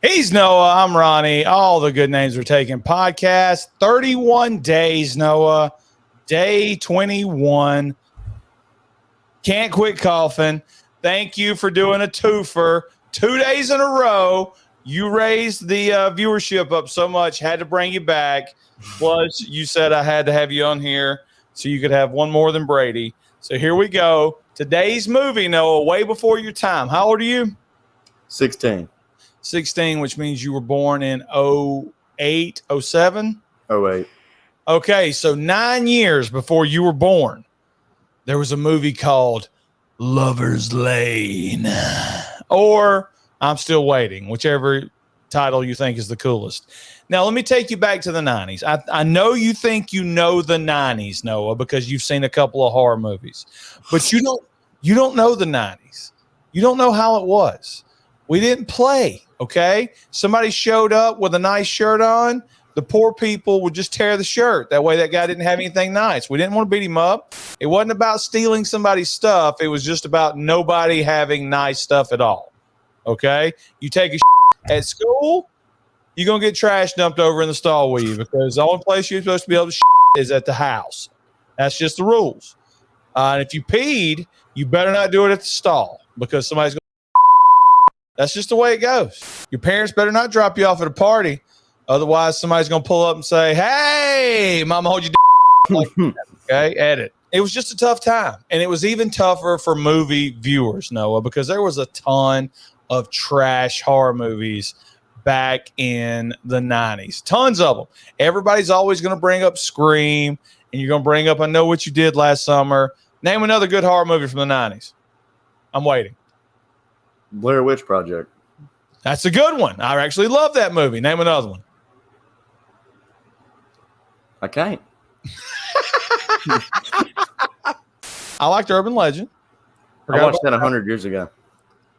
He's Noah. I'm Ronnie. All the good names are taken. Podcast 31 days, Noah. Day 21. Can't quit coughing. Thank you for doing a twofer. 2 days in a row. You raised the viewership up so much, had to bring you back. Plus, you said I had to have you on here so you could have one more than Brady. So here we go. Today's movie, Noah, way before your time. How old are you? 16. 16, which means you were born in 08, 07? 08. Okay, so 9 years before you were born, there was a movie called Lover's Lane. Or I'm Still Waiting, whichever title you think is the coolest. Now, let me take you back to the 90s. I know you think you know the 90s, Noah, because you've seen a couple of horror movies. But you don't know the 90s. You don't know how it was. We didn't play, okay? Somebody showed up with a nice shirt on. The poor people would just tear the shirt. That way that guy didn't have anything nice. We didn't want to beat him up. It wasn't about stealing somebody's stuff. It was just about nobody having nice stuff at all, okay? You take a at school, you're going to get trash dumped over in the stall with you because the only place you're supposed to be able to is at the house. That's just the rules. And if you peed, you better not do it at the stall because somebody's going to. That's just the way it goes. Your parents better not drop you off at a party. Otherwise, somebody's going to pull up and say, hey, mama, hold your like that. Okay, edit. It was just a tough time. And it was even tougher for movie viewers, Noah, because there was a ton of trash horror movies back in the 90s. Tons of them. Everybody's always going to bring up Scream, and you're going to bring up I Know What You Did Last Summer. Name another good horror movie from the 90s. I'm waiting. Blair Witch Project. That's a good one. I actually love that movie. Name another one. I can't. I liked Urban Legend. I watched that 100 years ago.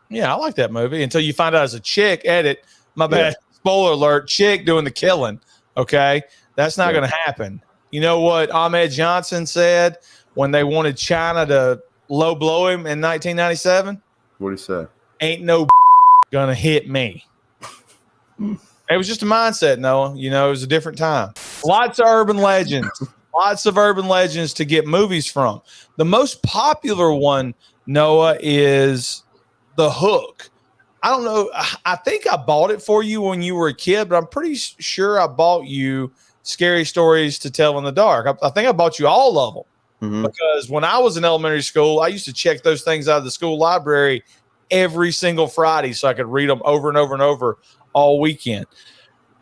Yeah, I like that movie until you find out as a chick, edit, my bad, spoiler alert, chick doing the killing, okay? That's not going to happen. You know what Ahmed Johnson said when they wanted China to low blow him in 1997? What'd he say? Ain't no gonna hit me. It was just a mindset, Noah. You know, it was a different time. Lots of urban legends. Lots of urban legends to get movies from. The most popular one, Noah, is The Hook. I don't know. I think I bought it for you when you were a kid, but I'm pretty sure I bought you Scary Stories to Tell in the Dark. I think I bought you all of them. Mm-hmm. Because when I was in elementary school, I used to check those things out of the school library every single Friday so I could read them over and over and over all weekend.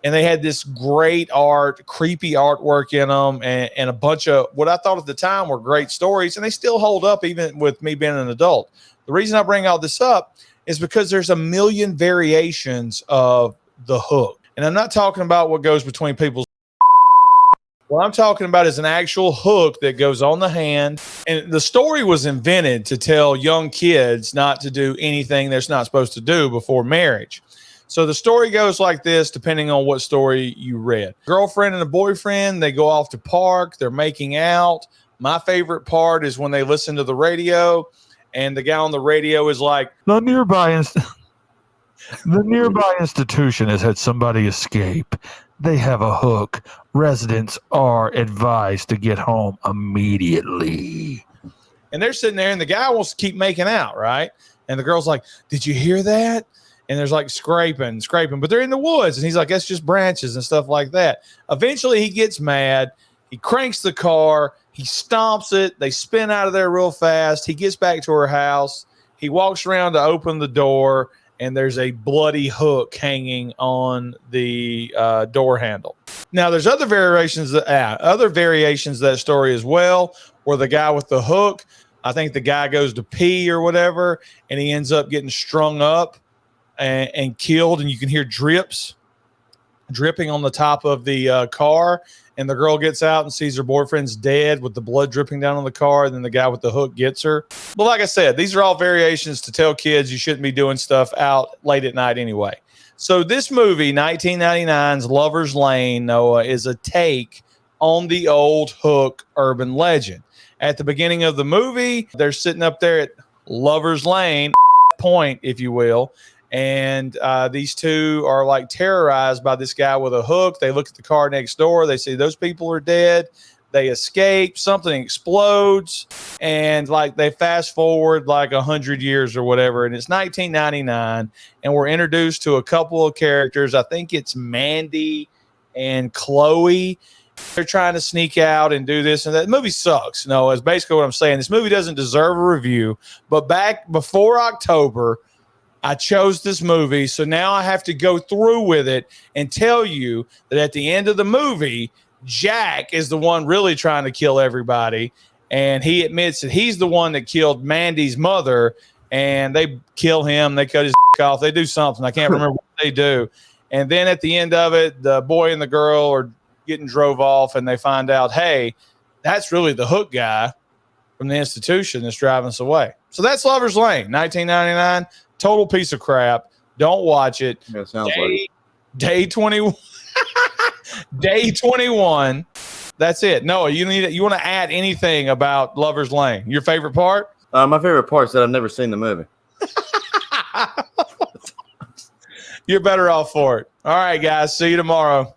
And they had this great art, creepy artwork in them and a bunch of what I thought at the time were great stories. And they still hold up even with me being an adult. The reason I bring all this up is because there's a million variations of The Hook. And I'm not talking about what goes between people's. What I'm talking about is an actual hook that goes on the hand. And the story was invented to tell young kids not to do anything they're not supposed to do before marriage. So the story goes like this, depending on what story you read. Girlfriend and a boyfriend, they go off to park. They're making out. My favorite part is when they listen to the radio and the guy on the radio is like, The nearby institution has had somebody escape. They have a hook. Residents are advised to get home immediately. And they're sitting there, and the guy wants to keep making out, right? And the girl's like, did you hear that? And there's like scraping, but they're in the woods. And he's like, that's just branches and stuff like that. Eventually, he gets mad. He cranks the car. He stomps it. They spin out of there real fast. He gets back to her house. He walks around to open the door, and there's a bloody hook hanging on the door handle. Now, there's other variations of that story as well, where the guy with the hook, I think the guy goes to pee or whatever, and he ends up getting strung up and killed, and you can hear dripping on the top of the car, and the girl gets out and sees her boyfriend's dead with the blood dripping down on the car, and then the guy with the hook gets her. But like I said, these are all variations to tell kids you shouldn't be doing stuff out late at night anyway. So this movie, 1999's Lover's Lane, Noah, is a take on the old Hook urban legend. At the beginning of the movie, they're sitting up there at Lover's Lane, point, if you will, And these two are like terrorized by this guy with a hook. They look at the car next door. They see those people are dead. They escape. Something explodes. And like they fast forward like 100 years or whatever. And it's 1999. And we're introduced to a couple of characters. I think it's Mandy and Chloe. They're trying to sneak out and do this and that. The movie sucks. No, it's basically what I'm saying. This movie doesn't deserve a review. But back before October, I chose this movie, so now I have to go through with it and tell you that at the end of the movie, Jack is the one really trying to kill everybody, and he admits that he's the one that killed Mandy's mother, and they kill him, they cut his off, they do something. I can't remember what they do. And then at the end of it, the boy and the girl are getting drove off, and they find out, hey, that's really the hook guy from the institution that's driving us away. So that's Lover's Lane, 1999. Total piece of crap. Don't watch it. Yeah, it sounds like Day 21. Day 21. That's it. Noah, you want to add anything about Lover's Lane? Your favorite part? my favorite part is that I've never seen the movie. You're better off for it. All right, guys. See you tomorrow.